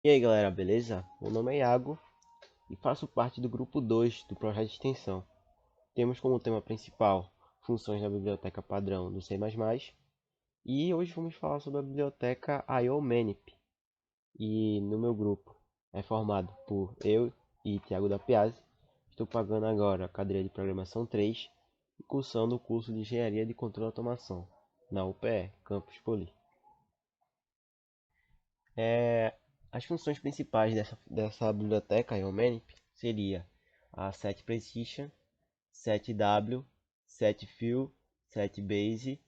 E aí galera, beleza? Meu nome é Iago e faço parte do grupo 2 do projeto de extensão. Temos como tema principal funções da biblioteca padrão do C++, e hoje vamos falar sobre a biblioteca IOManip. E no meu grupo é formado por eu e Thiago da Piazzi. Estou pagando agora a cadeira de programação 3 e cursando o curso de engenharia de controle e automação na UPE, Campus Poli. As funções principais dessa biblioteca IOManip seria a setPrecision, setW, setFill, setBase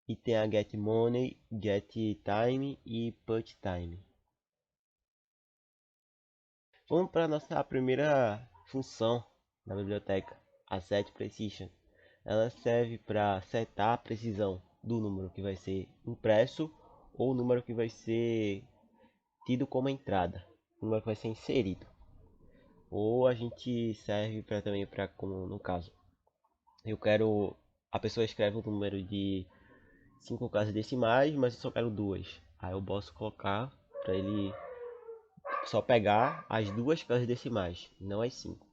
e tem a getMoney, getTime e putTime. Vamos para a nossa primeira função da biblioteca, a setPrecision. Ela serve para setar a precisão do número que vai ser impresso ou o número que vai ser tido como entrada, o número que vai ser inserido. Ou a gente serve para também para, como no caso, a pessoa escreve um número de 5 casas decimais, mas eu só quero duas. Aí eu posso colocar para ele só pegar as duas casas decimais, não as 5.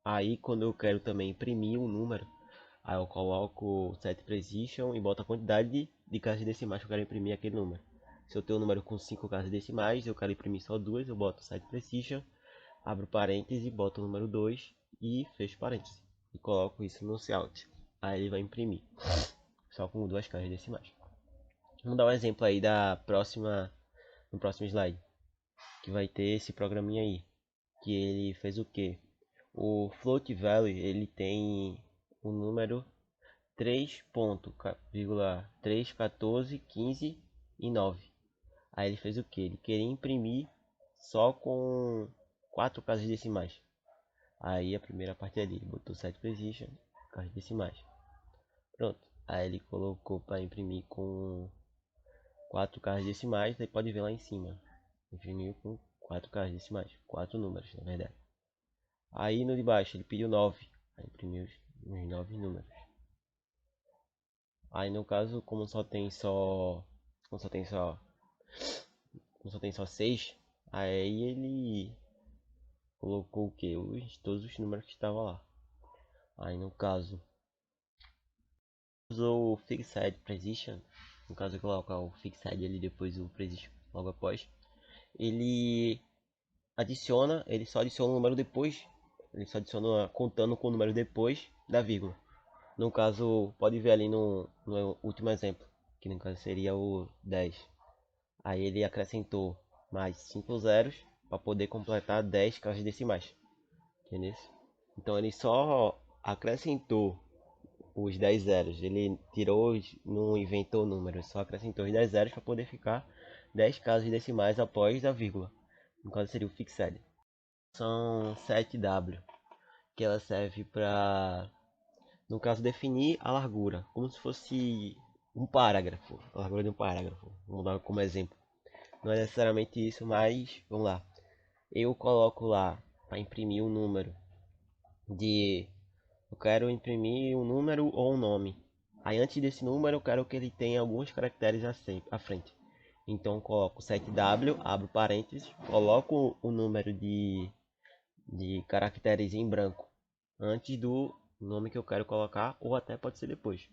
Aí quando eu quero também imprimir um número, aí eu coloco set precision e boto a quantidade de casas decimais que eu quero imprimir aquele número. Se eu tenho um número com 5 casas decimais, eu quero imprimir só duas, eu boto set precision, abro parênteses, boto o número 2 e fecho parênteses. E coloco isso no Cout. Aí ele vai imprimir, só com duas casas decimais. Vamos dar um exemplo aí no próximo slide, que vai ter esse programinha aí, que ele fez o que? O float value, ele tem o número 3.31415 e 9. Aí ele fez o que? Ele queria imprimir só com 4 casas decimais. Aí a primeira parte ali, botou set precision, casas decimais. Pronto. Aí ele colocou para imprimir com 4 casas decimais, daí pode ver lá em cima. Imprimiu com 4 casas decimais, 4 números na verdade. Aí no de baixo ele pediu 9, aí imprimiu os 9 números. Aí no caso, como só tem só 6, aí ele colocou o que? Todos os números que estavam lá. Aí no caso, usou o Fixed Precision, no caso eu colocar o Fixed ali depois o Precision logo após. Ele ele só adiciona o número depois, ele só adiciona contando com o número depois da vírgula. No caso, pode ver ali no último exemplo, que no caso seria o 10. Aí ele acrescentou mais 5 zeros para poder completar 10 casas decimais. Entendeu? Então ele só acrescentou os 10 zeros. Ele tirou, não inventou números, só acrescentou os 10 zeros para poder ficar 10 casas decimais após a vírgula. No caso seria o fixed. São 7W, que ela serve para, no caso, definir a largura, como se fosse um parágrafo, a largura de um parágrafo. Vamos dar como exemplo. Não é necessariamente isso, mas vamos lá. Eu coloco lá para imprimir um número de, eu quero imprimir um número ou um nome. Aí antes desse número eu quero que ele tenha alguns caracteres à frente. Então eu coloco 7W, abro parênteses, coloco o número de caracteres em branco antes do nome que eu quero colocar, ou até pode ser depois.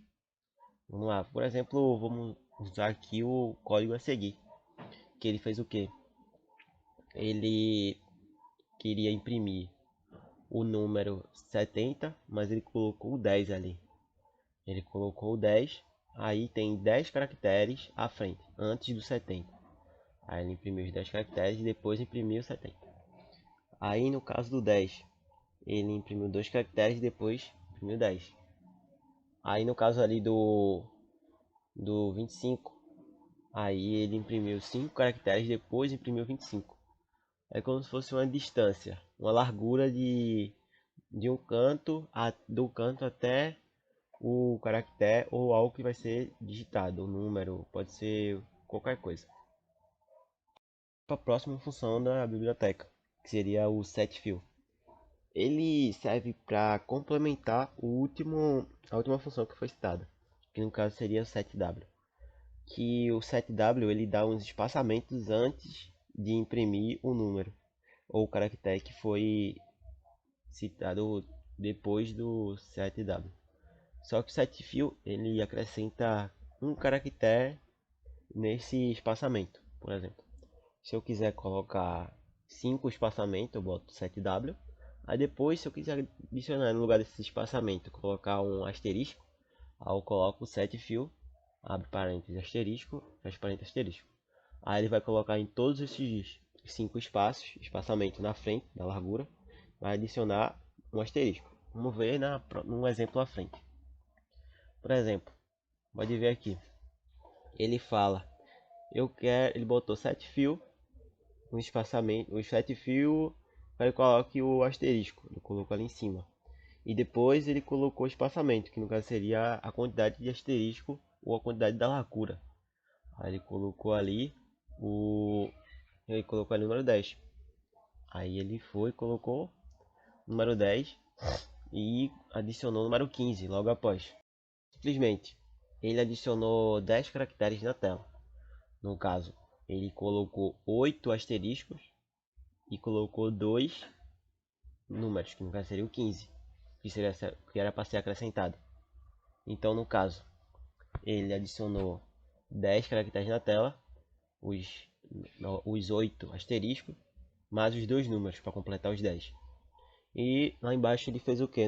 Vamos lá, por exemplo, vamos usar aqui o código a seguir, que ele fez o que? Ele queria imprimir o número 70, mas ele colocou o 10 ali. Ele colocou o 10, aí tem 10 caracteres à frente, antes do 70. Aí ele imprimiu os 10 caracteres e depois imprimiu o 70. Aí no caso do 10, ele imprimiu 2 caracteres e depois imprimiu 10. Aí no caso ali do 25, aí ele imprimiu 5 caracteres e depois imprimiu 25. É como se fosse uma distância, uma largura de um canto do canto até o caractere ou algo que vai ser digitado, um número, pode ser qualquer coisa. Para a próxima função da biblioteca, que seria o setFill. Ele serve para complementar a última função que foi citada, que no caso seria o setW. Que o setW ele dá uns espaçamentos antes de imprimir o número ou o caractere que foi citado depois do 7W. Só que o 7 fio ele acrescenta um caractere nesse espaçamento. Por exemplo, se eu quiser colocar 5 espaçamentos, eu boto 7W. Aí depois, se eu quiser adicionar no lugar desse espaçamento, colocar um asterisco, aí eu coloco 7 fio, abre parênteses, asterisco, fecha parênteses, asterisco. Aí ele vai colocar em todos esses 5 espaçamento na frente da largura, vai adicionar um asterisco. Vamos ver num exemplo à frente. Por exemplo, pode ver aqui. Ele fala, ele botou 7 fios, um espaçamento, os 7 fios, aí coloque o asterisco, ele colocou ali em cima. E depois ele colocou o espaçamento, que no caso seria a quantidade de asterisco ou a quantidade da largura. Aí ele colocou ali o número 10. Aí ele foi colocou o número 10 e adicionou o número 15 logo após. Simplesmente, ele adicionou 10 caracteres na tela. No caso, ele colocou 8 asteriscos e colocou 2 números, que no caso seria o 15, que era para ser acrescentado. Então, no caso, ele adicionou 10 caracteres na tela, os 8 asteriscos, mais os 2 números para completar os 10. E lá embaixo ele fez o que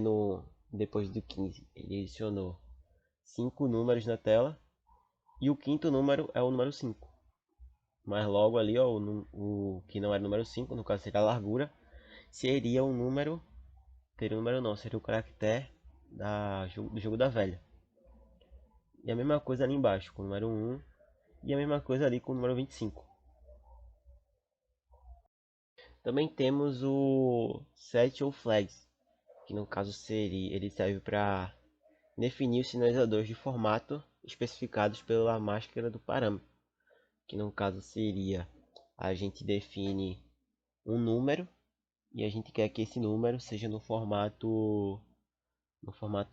depois do 15? Ele adicionou 5 números na tela e o quinto número é o número 5. Mas logo ali, ó, o que não era o número 5, no caso seria a largura, seria o número. Teria o número não, seria o caractere do jogo da velha. E a mesma coisa ali embaixo, com o número 1. E a mesma coisa ali com o número 25. Também temos o set ou flags, que no caso ele serve para definir os sinalizadores de formato especificados pela máscara do parâmetro, que no caso seria a gente define um número e a gente quer que esse número seja no formato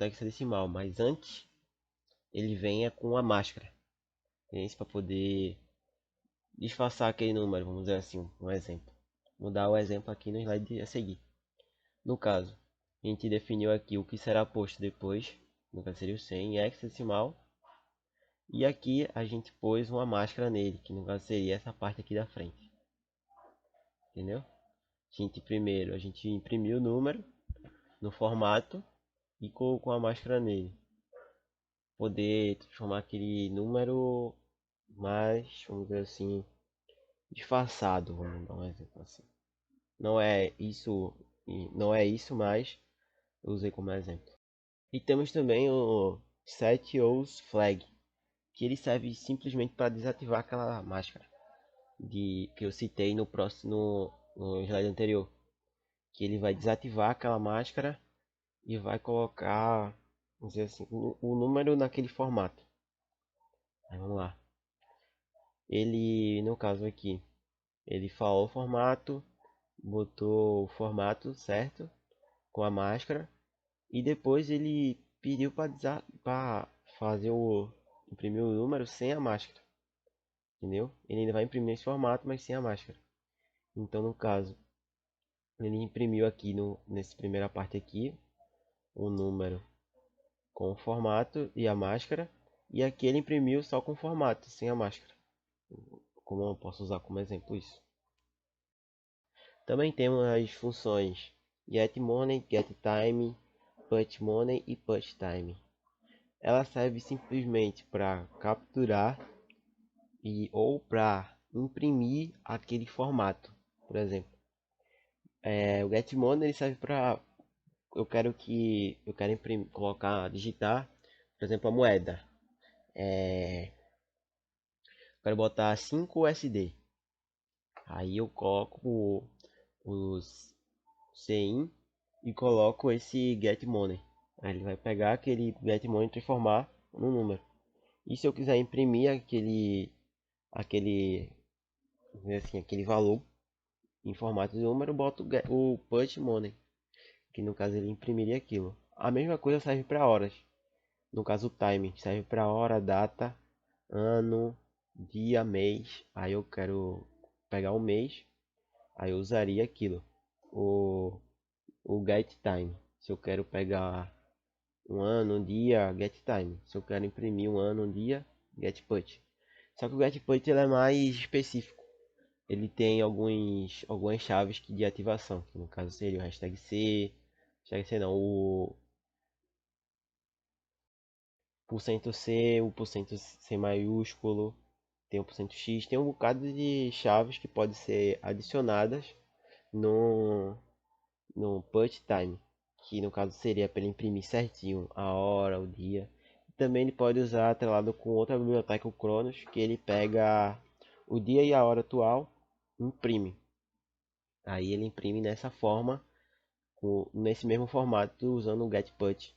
hexadecimal, mas antes ele venha com a máscara, isso para poder disfarçar aquele número, vamos dizer assim, um exemplo. Vou dar o exemplo aqui no slide a seguir. No caso, a gente definiu aqui o que será posto depois, no caso seria o 100 em hexadecimal, e aqui a gente pôs uma máscara nele, que no caso seria essa parte aqui da frente. Entendeu? Primeiro a gente imprimiu o número no formato e colocou a máscara nele. Poder transformar aquele número mais, vamos dizer assim, disfarçado, vamos dar um exemplo assim. Não é isso, mas eu usei como exemplo. E temos também o set use flag, que ele serve simplesmente para desativar aquela máscara que eu citei no slide anterior, que ele vai desativar aquela máscara e vai colocar, vamos dizer assim, o número naquele formato. Aí vamos lá. Ele, no caso aqui, ele falou o formato, botou o formato certo com a máscara e depois ele pediu para fazer imprimir o número sem a máscara, entendeu? Ele ainda vai imprimir esse formato, mas sem a máscara. Então, no caso, ele imprimiu aqui nessa primeira parte aqui o número com o formato e a máscara, e aqui ele imprimiu só com o formato, sem a máscara. Como eu posso usar como exemplo isso? Também temos as funções getMoney, getTime, putMoney e putTime. Ela serve simplesmente para capturar ou para imprimir aquele formato. Por exemplo, o getMoney ele serve para eu quero imprimir, digitar, por exemplo, a moeda. Quero botar 5 USD. Aí eu coloco os CIN e coloco esse getMoney. Aí ele vai pegar aquele getMoney e transformar no número. E se eu quiser imprimir aquele valor em formato de número, eu boto o putMoney, que no caso ele imprimiria aquilo. A mesma coisa serve para horas. No caso o time serve para hora, data, ano, dia, mês. Aí eu quero pegar um mês, aí eu usaria aquilo, o, o getTime. Se eu quero pegar um ano, um dia, getTime. Se eu quero imprimir um ano, um dia, getPut. Só que o getPut ele é mais específico. Ele tem algumas chaves de ativação, que no caso seria o hashtag C, hashtag C não, o %C, o %C maiúsculo, tem o %X, tem um bocado de chaves que podem ser adicionadas no, no put time, que no caso seria para ele imprimir certinho a hora, o dia. Também ele pode usar atrelado com outra biblioteca, o Cronos, que ele pega o dia e a hora atual, imprime. Aí ele imprime nessa forma, nesse mesmo formato, usando o getPut,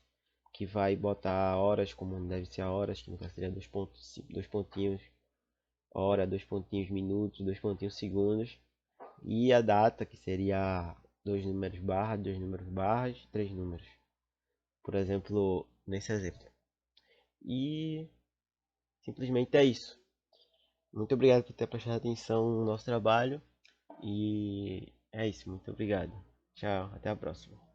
que vai botar horas como deve ser a horas, que no caso seria dois pontinhos hora, dois pontinhos minutos, dois pontinhos segundos, e a data, que seria dois números barras, três números, por exemplo, nesse exemplo. E simplesmente é isso. Muito obrigado por ter prestado atenção no nosso trabalho, e é isso, muito obrigado. Tchau, até a próxima.